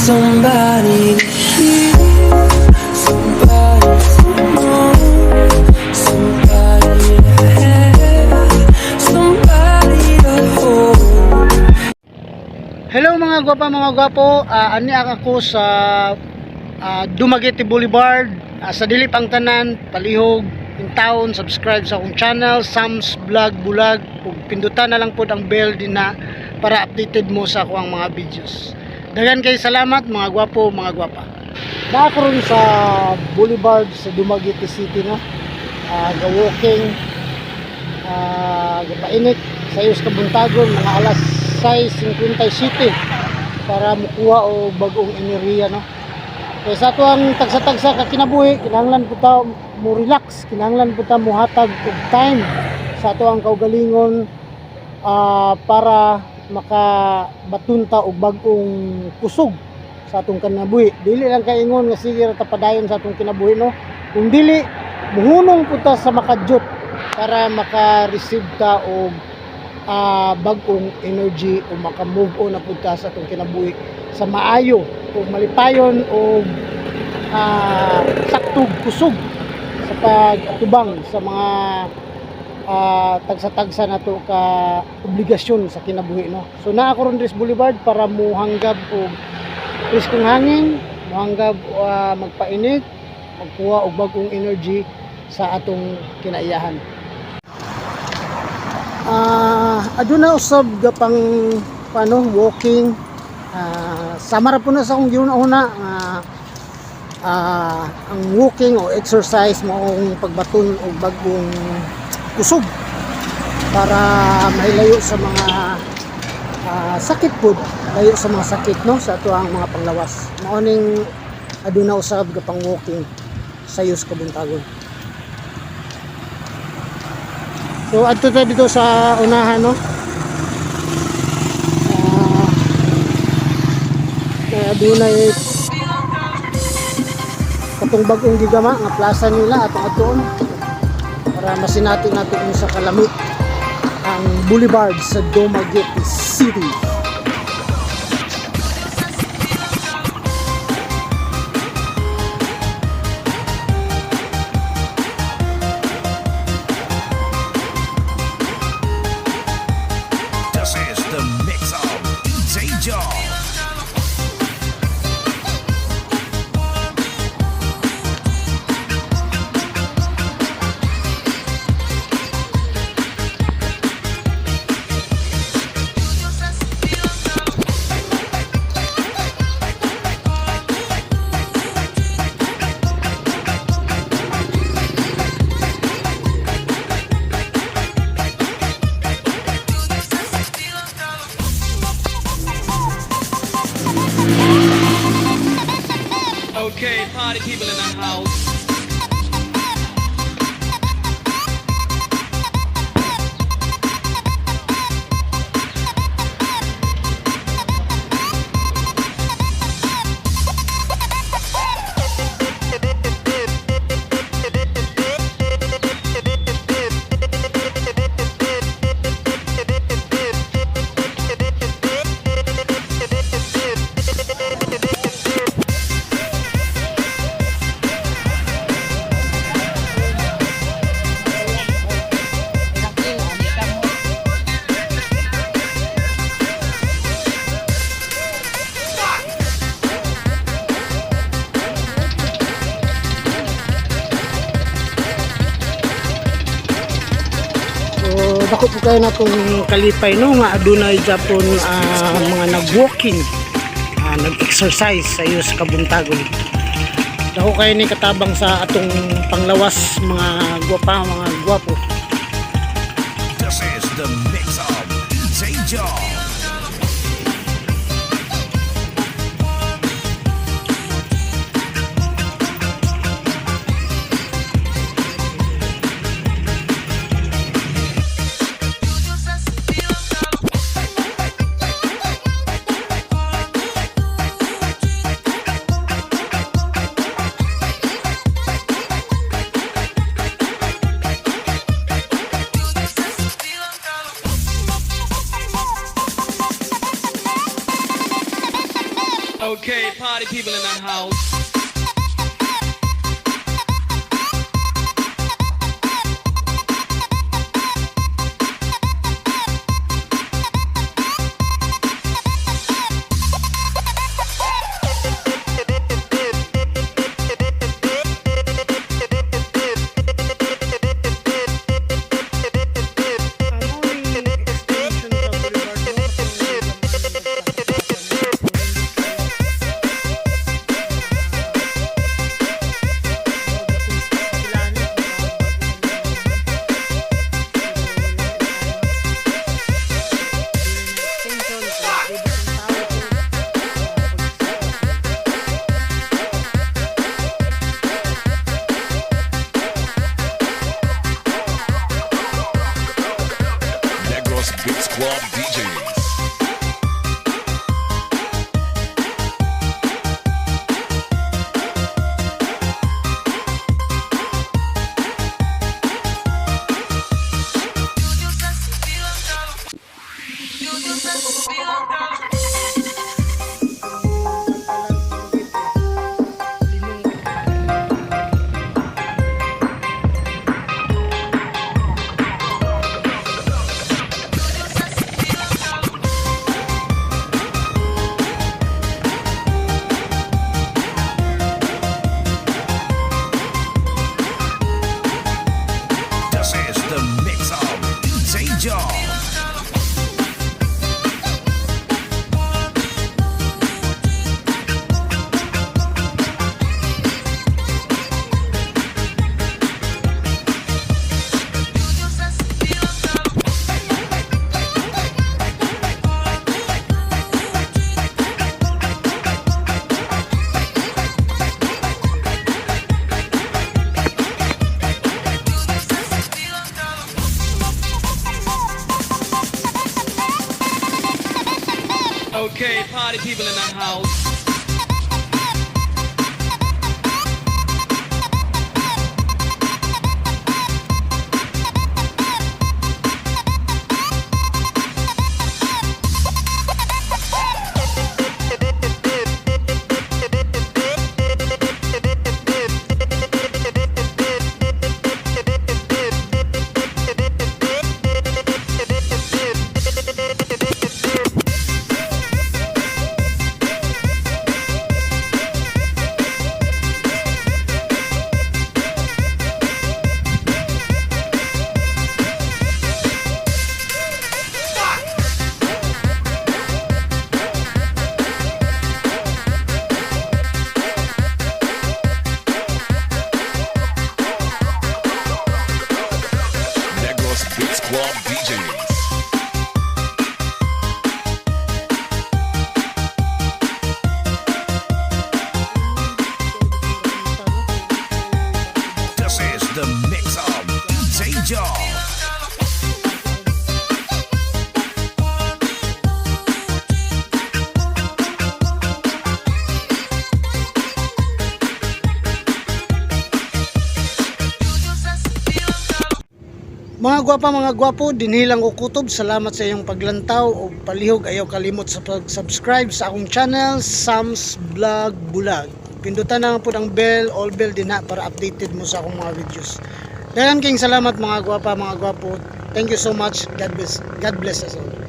Somebody to hear, somebody to know, somebody to have, somebody to hold. Hello mga gwapa, mga gwapo. Ani ako sa Dumaguete Boulevard, sa dili pang tanan, palihog in town. Subscribe sa akong channel Sam's Vlog Bulag, ug pindutan na lang pod ang bell din na para updated mo sa akong mga videos. Dagan kay salamat mga gwapo, mga gwapa. Nakaroon sa Boulevard sa Dumaguete City no. Ga-walking, gapainit sa iyos kabuntagon mga alas 6:57 para mukuha o bagong enerhiya no. Kaya sa ato ang tagsa-tagsa ka kinabuhi, kinahanglan po ta mo relax, kinahanglan po ta mo hatag og time sa ato ang kaugalingon para makabatunta og bagong kusog sa atong kinabuhi. Dili lang kaingon nga sige ra ta padayon sa atong kinabuhi no. Kung dili muhunong po ta sa makadyot para maka-receive ta og bagong energy o maka-move on na po ta sa atong kinabuhi sa maayo o malipayon o saktog kusog sa pag-atubang sa mga tagsa-tagsa na to ka obligasyon sa kinabuhi no. So naa ako ron sa Boulevard para muhanggab og priskong hangin, muhanggab magpainit, magkuha og bagong energy sa atong kinaiyahan. Aduna usab gapang paano walking, sama ra po na sa akong giuna-una ang walking o exercise maong pagbaton og bagong kusog para mailayo sa mga sakit po, layo sa mga sakit no sa ato ang mga panglawas. Mao ning aduna usab gapang walking sa iyos kabuntagon. So adto ta dito sa unahan no. Adunay katong bagong gigama nga plaza nila atong atoon para masinati natin sa kalamit ang Boulevard sa Dumaguete City. This is the mix of DJ John. Okay, party people in the house. Dako po kayo na itong kalipay no nga adunay Japon mga nag-walking, nag-exercise sa iyo sa kabuntagon. Dako kayo ni katabang sa atong panglawas mga gwapa, mga gwapo. This is the mix of DJ John. Okay, party people in the house. Negros Big Squad DJs. This is the mix of DJ Joe. Okay, party people in the house. Negros Big Squad DJs. This is the mix of DJ Joe. Mga gwapo, dinhilang ko kutob. Salamat sa iyong paglantaw o palihog. Ayaw kalimot sa pag-subscribe sa akong channel, Sam's Vlog Bulag. Pindutan na po ang bell, all bell din ha, para updated mo sa akong mga videos. Dagan king salamat mga gwapa, mga gwapo. Thank you so much. God bless us all.